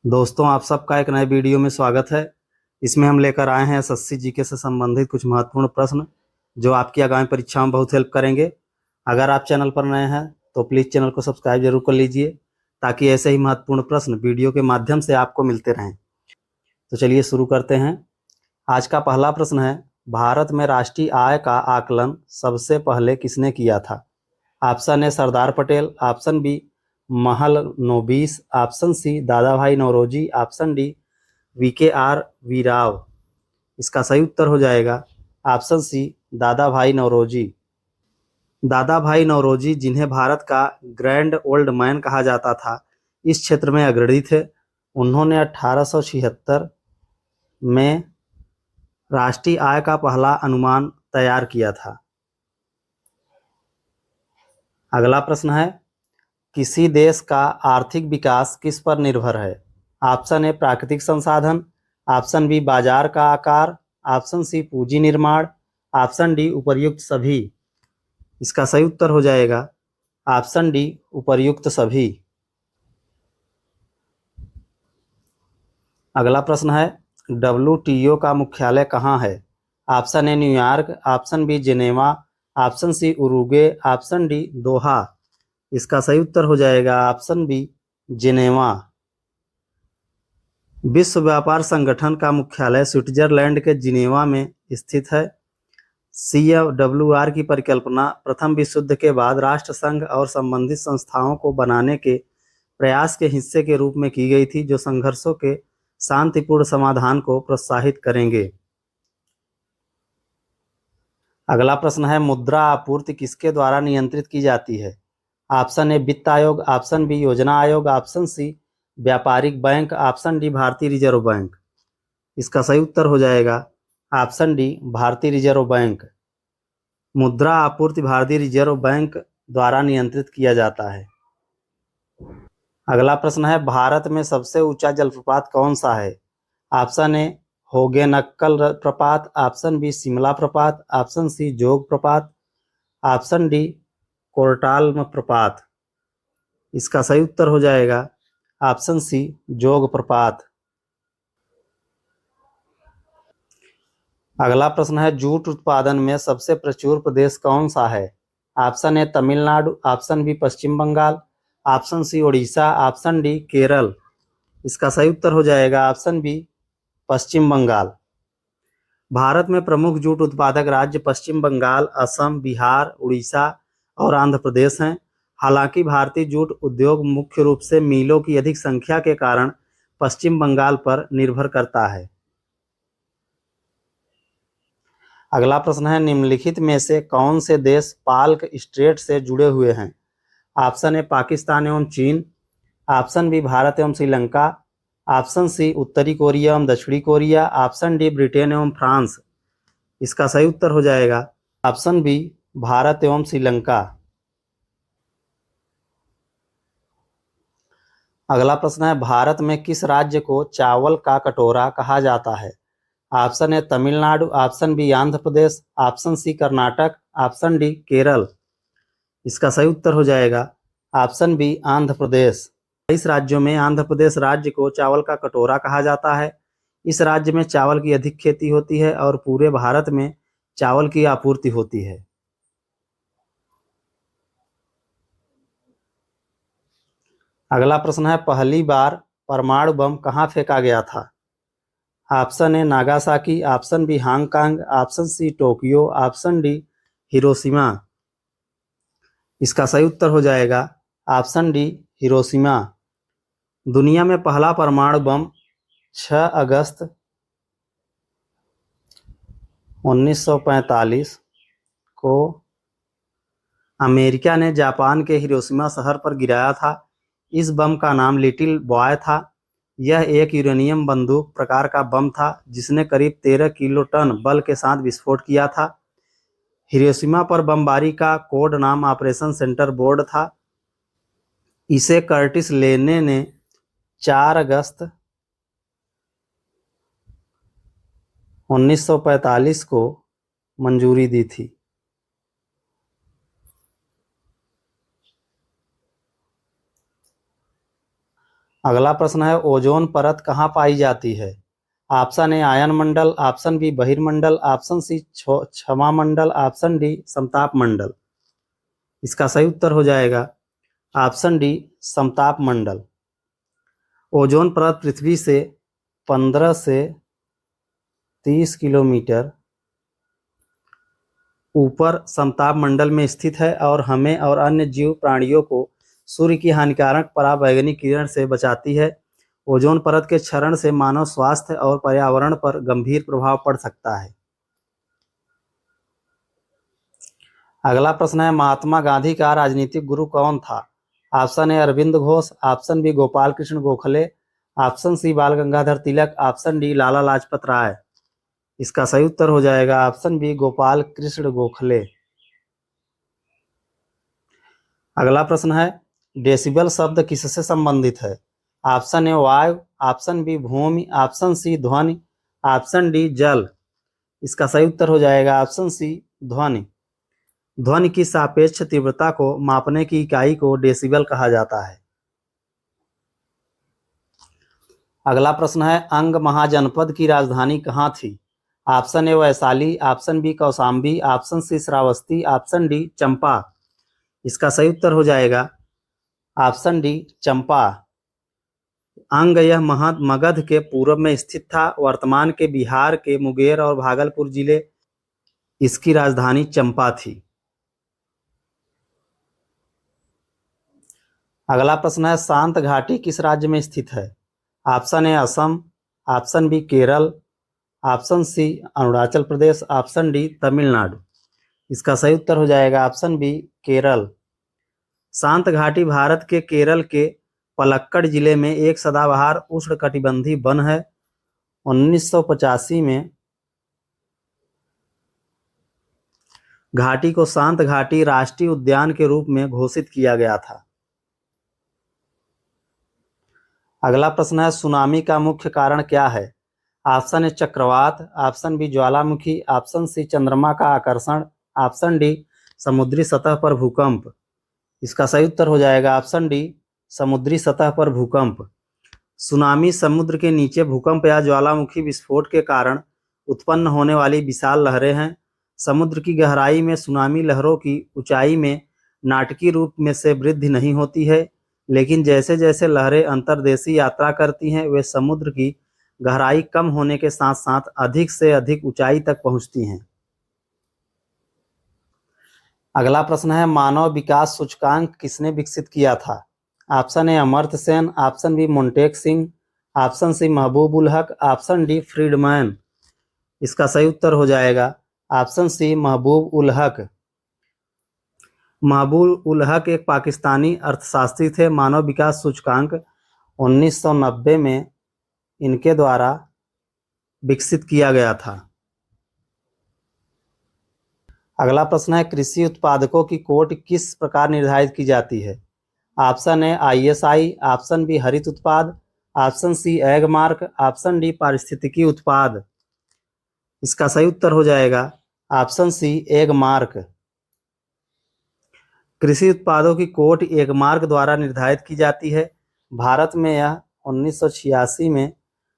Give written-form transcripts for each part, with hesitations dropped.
दोस्तों, आप सबका एक नए वीडियो में स्वागत है। इसमें हम लेकर आए हैं एसएससी जीके से संबंधित कुछ महत्वपूर्ण प्रश्न जो आपकी आगामी परीक्षाओं में बहुत हेल्प करेंगे। अगर आप चैनल पर नए हैं तो प्लीज़ चैनल को सब्सक्राइब जरूर कर लीजिए ताकि ऐसे ही महत्वपूर्ण प्रश्न वीडियो के माध्यम से आपको मिलते रहें। तो चलिए शुरू करते हैं। आज का पहला प्रश्न है, भारत में राष्ट्रीय आय का आकलन सबसे पहले किसने किया था? Option A Sardar Patel, option B Mahalanobis, option C Dadabhai Naoroji, option D VKR V Rao. इसका सही उत्तर हो जाएगा option C Dadabhai Naoroji. दादा भाई नौरोजी, जिन्हें भारत का ग्रैंड ओल्ड मैन कहा जाता था, इस क्षेत्र में अग्रणी थे। उन्होंने 1876 में राष्ट्रीय आय का पहला अनुमान तैयार किया था। अगला प्रश्न है, किसी देश का आर्थिक विकास किस पर निर्भर है? ऑप्शन ए प्राकृतिक संसाधन, ऑप्शन बी बाजार का आकार, ऑप्शन सी पूंजी निर्माण, ऑप्शन डी उपर्युक्त सभी। इसका सही उत्तर हो जाएगा ऑप्शन डी उपर्युक्त सभी। अगला प्रश्न है, WTO का मुख्यालय कहाँ है? Option A New York, option B Geneva, option C Uruguay, option D Doha. इसका सही उत्तर हो जाएगा ऑप्शन बी जेनेवा। विश्व व्यापार संगठन का मुख्यालय स्विट्जरलैंड के जिनेवा में स्थित है। CWR की परिकल्पना प्रथम विश्व युद्ध के बाद राष्ट्र संघ और संबंधित संस्थाओं को बनाने के प्रयास के हिस्से के रूप में की गई थी, जो संघर्षों के शांतिपूर्ण समाधान को प्रोत्साहित करेंगे। अगला प्रश्न है, मुद्रा आपूर्ति किसके द्वारा नियंत्रित की जाती है? ऑप्शन ए वित्त आयोग, ऑप्शन बी योजना आयोग, ऑप्शन सी व्यापारिक बैंक, ऑप्शन डी भारतीय रिजर्व बैंक। इसका सही उत्तर हो जाएगा ऑप्शन डी भारतीय रिजर्व बैंक। मुद्रा आपूर्ति भारतीय रिजर्व बैंक द्वारा नियंत्रित किया जाता है। अगला प्रश्न है, भारत में सबसे ऊंचा जलप्रपात कौन सा है? ऑप्शन ए होगेनक्कल प्रपात, ऑप्शन बी शिमला प्रपात, ऑप्शन सी जोग प्रपात, ऑप्शन डी कोरटाल प्रपात। इसका सही उत्तर हो जाएगा ऑप्शन सी जोग प्रपात। अगला प्रश्न है, जूट उत्पादन में सबसे प्रचुर प्रदेश कौन सा है? Option A Tamil Nadu, option B Paschim Bangal, option C Orissa, option D Kerala. इसका सही उत्तर हो जाएगा ऑप्शन बी पश्चिम बंगाल। भारत में प्रमुख जूट उत्पादक राज्य पश्चिम बंगाल, असम, बिहार, उड़ीसा और आंध्र प्रदेश हैं। हालांकि भारतीय जूट उद्योग मुख्य रूप से मिलों की अधिक संख्या के कारण पश्चिम बंगाल पर निर्भर करता है। अगला प्रश्न है, निम्नलिखित में से कौन से देश पाल्क स्ट्रेट से जुड़े हुए हैं? ऑप्शन ए पाकिस्तान एवं चीन, ऑप्शन बी भारत एवं श्रीलंका, ऑप्शन सी उत्तरी कोरिया एवं दक्षिणी कोरिया, ऑप्शन डी ब्रिटेन एवं फ्रांस। इसका सही उत्तर हो जाएगा ऑप्शन बी भारत एवं श्रीलंका। अगला प्रश्न है, भारत में किस राज्य को चावल का कटोरा कहा जाता है? Option A Tamil Nadu, option B Andhra Pradesh, option C Karnataka, option D Kerala. इसका सही उत्तर हो जाएगा ऑप्शन बी आंध्र प्रदेश। 22 राज्यों में आंध्र प्रदेश राज्य को चावल का कटोरा कहा जाता है। इस राज्य में चावल की अधिक खेती होती है और पूरे भारत में चावल की आपूर्ति होती है। अगला प्रश्न है, पहली बार परमाणु बम कहाँ फेंका गया था? Option A Nagasaki, option B Hong Kong, option C Tokyo, option D Hiroshima. इसका सही उत्तर हो जाएगा ऑप्शन डी हिरोशिमा। दुनिया में पहला परमाणु बम 6 अगस्त 1945 को अमेरिका ने जापान के हिरोशिमा शहर पर गिराया था। इस बम का नाम लिटिल बॉय था। यह एक यूरेनियम बंदूक प्रकार का बम था जिसने करीब 13 किलोटन बल के साथ विस्फोट किया था। हिरोशिमा पर बमबारी का कोड नाम ऑपरेशन सेंटर बोर्ड था। इसे कर्टिस लेने ने 4 अगस्त 1945 को मंजूरी दी थी। अगला प्रश्न है, ओजोन परत कहाँ पाई जाती है? ऑप्शन ए आयन मंडल, ऑप्शन बी बहिर्मंडल, ऑप्शन सी क्षमा मंडल, ऑप्शन डी समताप मंडल। इसका सही उत्तर हो जाएगा ऑप्शन डी समताप मंडल। ओजोन परत पृथ्वी से 15 से 30 किलोमीटर ऊपर समताप मंडल में स्थित है और हमें और अन्य जीव प्राणियों को सूर्य की हानिकारक पराबैंगनी किरण से बचाती है। ओजोन परत के क्षरण से मानव स्वास्थ्य और पर्यावरण पर गंभीर प्रभाव पड़ सकता है। अगला प्रश्न है, महात्मा गांधी का राजनीतिक गुरु कौन था? Option A Arvind Ghosh, option B Gopal Krishna Gokhale, option C Bal Gangadhar Tilak, option D Lala Lajpat Rai. इसका सही उत्तर हो जाएगा ऑप्शन बी गोपाल कृष्ण गोखले। अगला प्रश्न है, डेसिबल शब्द किससे संबंधित है? ऑप्शन ए वायु, ऑप्शन बी भूमि, ऑप्शन सी ध्वनि, ऑप्शन डी जल। इसका सही उत्तर हो जाएगा ऑप्शन सी ध्वनि। ध्वनि की सापेक्ष तीव्रता को मापने की इकाई को डेसिबल कहा जाता है। अगला प्रश्न है, अंग महाजनपद की राजधानी कहाँ थी? Option A Vaishali, option B Kaushambi, option C Shravasti, option D Champa. इसका सही उत्तर हो जाएगा ऑप्शन डी चंपा। अंग यह मगध के पूर्व में स्थित था। वर्तमान के बिहार के मुंगेर और भागलपुर जिले इसकी राजधानी चंपा थी। अगला प्रश्न है, शांत घाटी किस राज्य में स्थित है? ऑप्शन ए Assam, option B Kerala, option C Arunachal Pradesh, option D Tamil Nadu. इसका सही उत्तर हो जाएगा ऑप्शन बी केरल। शांत घाटी भारत के केरल के पलक्कड़ जिले में एक सदाबहार उष्णकटिबंधीय वन है। 1985 में घाटी को शांत घाटी राष्ट्रीय उद्यान के रूप में घोषित किया गया था। अगला प्रश्न है, सुनामी का मुख्य कारण क्या है? ऑप्शन ए चक्रवात, ऑप्शन बी ज्वालामुखी, ऑप्शन सी चंद्रमा का आकर्षण, ऑप्शन डी समुद्री सतह पर भूकंप। इसका सही उत्तर हो जाएगा ऑप्शन डी समुद्री सतह पर भूकंप। सुनामी समुद्र के नीचे भूकंप या ज्वालामुखी विस्फोट के कारण उत्पन्न होने वाली विशाल लहरें हैं। समुद्र की गहराई में सुनामी लहरों की ऊंचाई में नाटकीय रूप में से वृद्धि नहीं होती है, लेकिन जैसे जैसे लहरें अंतर्देशीय यात्रा करती हैं वे समुद्र की गहराई कम होने के साथ साथ अधिक से अधिक ऊंचाई तक पहुंचती हैं। अगला प्रश्न है, मानव विकास सूचकांक किसने विकसित किया था? Option A Amartya Sen, option B Montek Singh, option C Mahbub ul हक, ऑप्शन डी फ्रीडमैन। इसका सही उत्तर हो जाएगा ऑप्शन सी महबूब उल हक। महबूब उल हक एक पाकिस्तानी अर्थशास्त्री थे। मानव विकास सूचकांक 1990 में इनके द्वारा विकसित किया गया था। अगला प्रश्न है, कृषि उत्पादकों की कोट किस प्रकार निर्धारित की जाती है? Option A ISI, option B हरित उत्पाद, option C Agmark, option D पारिस्थितिकी उत्पाद। इसका सही उत्तर हो जाएगा ऑप्शन सी एग मार्क। कृषि उत्पादों की कोट एग मार्क द्वारा निर्धारित की जाती है। भारत में यह 1986 में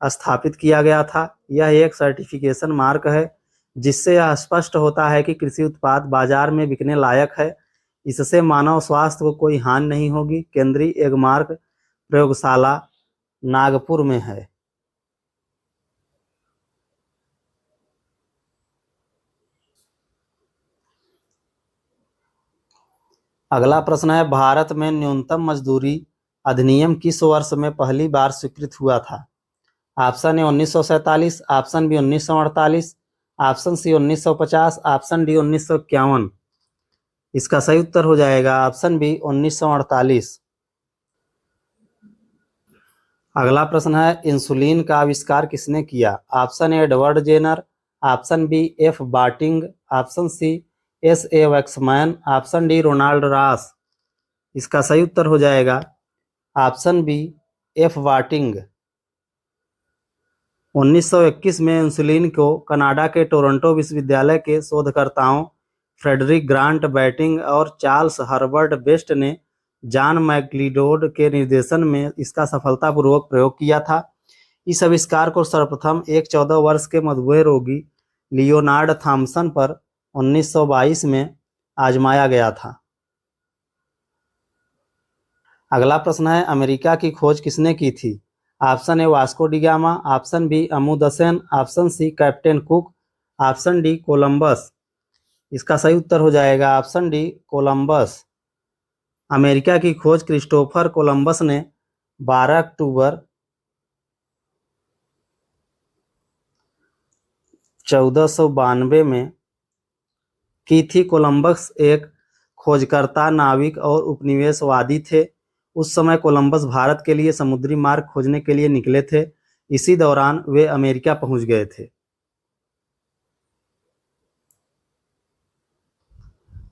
स्थापित किया गया था। यह एक सर्टिफिकेशन मार्क है जिससे यह स्पष्ट होता है कि कृषि उत्पाद बाजार में बिकने लायक है। इससे मानव स्वास्थ्य को कोई हानि नहीं होगी। केंद्रीय एग मार्क प्रयोगशाला नागपुर में है। अगला प्रश्न है, भारत में न्यूनतम मजदूरी अधिनियम किस वर्ष में पहली बार स्वीकृत हुआ था? Option A 1947, option B 1948, option C 1950, option D 1951। इसका सही उत्तर हो जाएगा ऑप्शन बी 1948। अगला प्रश्न है, इंसुलिन का आविष्कार किसने किया? Option A Edward Jenner, option B F Banting, option C SA Waksman, option D Ronald Ross. इसका सही उत्तर हो जाएगा ऑप्शन बी F बार्टिंग। 1921 में इंसुलिन को कनाडा के टोरंटो विश्वविद्यालय के शोधकर्ताओं फ्रेडरिक ग्रांट बैटिंग और चार्ल्स हर्बर्ट बेस्ट ने जॉन मैक्लिडोड के निर्देशन में इसका सफलतापूर्वक प्रयोग किया था। इस आविष्कार को सर्वप्रथम एक 14 वर्ष के मधुमेह रोगी लियोनार्ड थॉम्सन पर 1922 में आजमाया गया था। अगला प्रश्न है, अमेरिका की खोज किसने की थी? Option A Vasco da Gama, option B Amundsen, option C Captain Cook, option D Columbus. इसका सही उत्तर हो जाएगा ऑप्शन डी कोलंबस। अमेरिका की खोज क्रिस्टोफर कोलंबस ने 12 अक्टूबर 1492 में की थी। कोलंबस एक खोजकर्ता, नाविक और उपनिवेशवादी थे। उस समय कोलंबस भारत के लिए समुद्री मार्ग खोजने के लिए निकले थे। इसी दौरान वे अमेरिका पहुंच गए थे।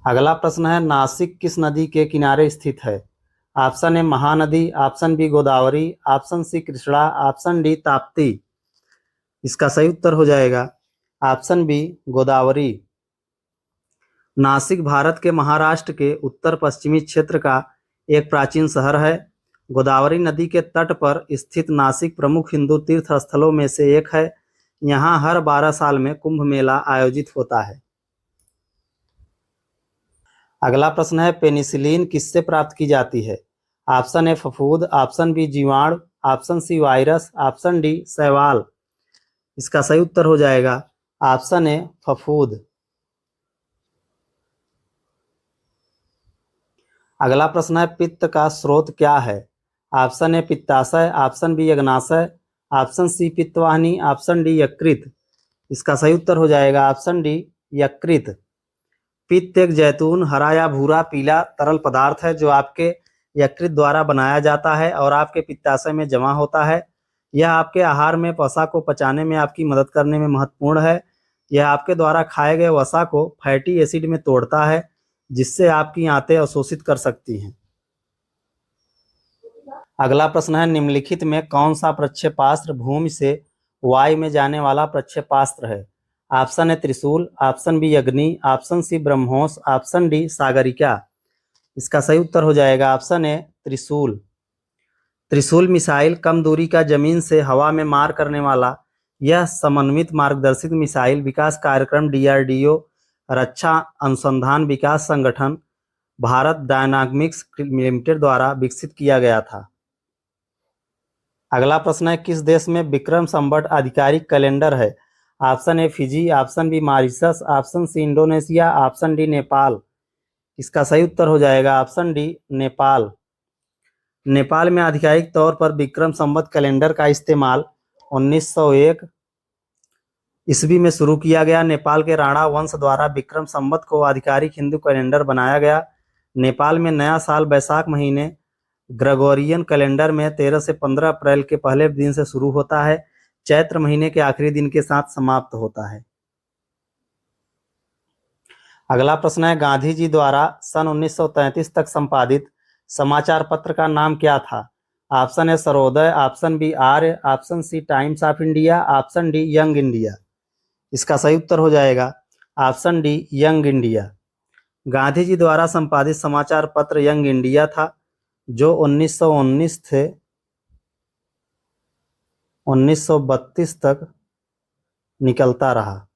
अगला प्रश्न है, नासिक किस नदी के किनारे स्थित है? Option A Mahanadi, option B Godavari, option C Krishna, option D Tapti. इसका सही उत्तर हो जाएगा ऑप्शन बी गोदावरी। नासिक भारत के महाराष्ट्र के उत्तर पश्चिमी क्षेत्र का एक प्राचीन शहर है। गोदावरी नदी के तट पर स्थित नासिक प्रमुख हिंदू तीर्थ स्थलों में से एक है। यहाँ हर 12 साल में कुंभ मेला आयोजित होता है। अगला प्रश्न है, पेनिसिलिन किससे प्राप्त की जाती है? ऑप्शन ए फफूंद, ऑप्शन बी जीवाणु, option C virus, option D शैवाल। इसका सही उत्तर हो जाएगा ऑप्शन ए फफूंद। अगला प्रश्न है, पित्त का स्रोत क्या है? ऑप्शन ए पित्ताशय, ऑप्शन बी अग्नाशय, ऑप्शन सी पित्तवाहिनी, ऑप्शन डी यकृत। इसका सही उत्तर हो जाएगा ऑप्शन डी यकृत। पित्त एक जैतून हरा या भूरा पीला तरल पदार्थ है जो आपके यकृत द्वारा बनाया जाता है और आपके पित्ताशय में जमा होता है। यह आपके आहार में वसा को पचाने में आपकी मदद करने में महत्वपूर्ण है। यह आपके द्वारा खाए गए वसा को फैटी एसिड में तोड़ता है, जिससे आपकी आंतें अवशोषित कर सकती हैं। अगला प्रश्न है, निम्नलिखित में कौन सा प्रक्षेपास्त्र भूमि से वायु में जाने वाला प्रक्षेपास्त्र है? Option A Trishul, option B Agni, option C BrahMos, option D Sagarika. इसका सही उत्तर हो जाएगा ऑप्शन ए त्रिशूल। त्रिशूल मिसाइल कम दूरी का जमीन से हवा में मार करने वाला यह समन्वित मार्गदर्शित मिसाइल विकास कार्यक्रम डीआरडीओ रक्षा अनुसंधान विकास संगठन भारत डायनामिक्स लिमिटेड द्वारा विकसित किया गया था। अगला प्रश्न है, किस देश में विक्रम संवत आधिकारिक कैलेंडर है? Option A Fiji, option B Mauritius, option C Indonesia, option D Nepal. इसका सही उत्तर हो जाएगा ऑप्शन डी नेपाल। नेपाल में आधिकारिक तौर पर विक्रम संवत कैलेंडर का इस्तेमाल 1901 ईस्वी में शुरू किया गया। नेपाल के राणा वंश द्वारा विक्रम संवत को आधिकारिक हिंदू कैलेंडर बनाया गया। नेपाल में नया साल वैशाख महीने ग्रेगोरियन कैलेंडर में 13 से 15 अप्रैल के पहले दिन से शुरू होता है, चैत्र महीने के आखिरी दिन के साथ समाप्त होता है। अगला प्रश्न है, गांधी जी द्वारा सन 1933 तक संपादित समाचार पत्र का नाम क्या था? Option A Sarvodaya, option B Arya, option C Times of India, option D Young India. इसका सही उत्तर हो जाएगा option D Young India. Gandhi ji द्वारा संपादित समाचार पत्र यंग इंडिया था, जो 1919 से 1932 तक निकलता रहा।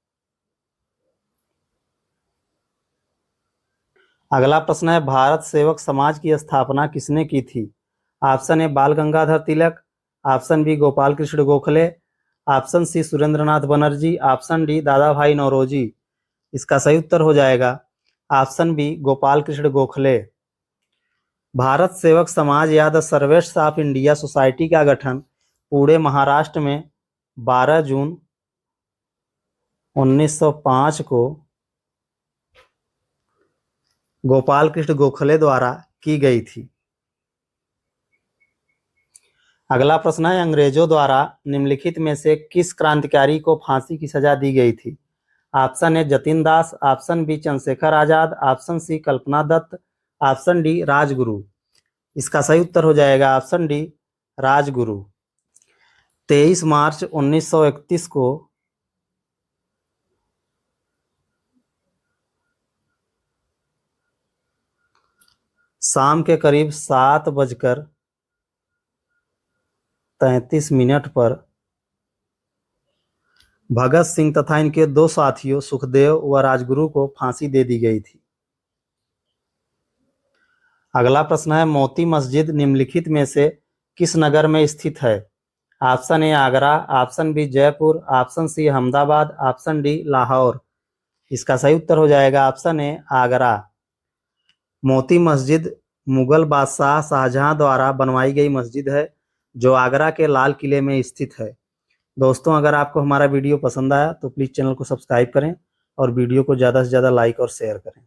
अगला प्रश्न है, भारत सेवक समाज की स्थापना किसने की थी? Option A Bal Gangadhar Tilak, option B Gopal Krishna Gokhale, option C Surendranath Banerjee, option D Dadabhai Naoroji. इसका सही उत्तर हो जाएगा ऑप्शन बी गोपाल कृष्ण गोखले। भारत सेवक समाज या the Servants of India Society का गठन पूरे महाराष्ट्र में 12 जून 1905 को गोपाल कृष्ण गोखले द्वारा की गई थी। अगला प्रश्न है, अंग्रेजों द्वारा निम्नलिखित में से किस क्रांतिकारी को फांसी की सजा दी गई थी? Option A Jatin Das, option B Chandrashekhar Azad, option C Kalpana Dutt, option D Rajguru. इसका सही उत्तर हो जाएगा ऑप्शन डी राजगुरु। 23 मार्च 1931 को शाम के करीब 7:33 पर भगत सिंह तथा इनके 2 साथियों सुखदेव व राजगुरु को फांसी दे दी गई थी। अगला प्रश्न है, मोती मस्जिद निम्नलिखित में से किस नगर में स्थित है? Option A Agra, option B Jaipur, option C Ahmedabad, option D Lahore. इसका सही उत्तर हो जाएगा ऑप्शन ए आगरा। मोती मस्जिद मुगल बादशाह शाहजहां द्वारा बनवाई गई मस्जिद है जो आगरा के लाल किले में स्थित है। दोस्तों, अगर आपको हमारा वीडियो पसंद आया तो प्लीज़ चैनल को सब्सक्राइब करें और वीडियो को ज़्यादा से ज़्यादा लाइक और शेयर करें।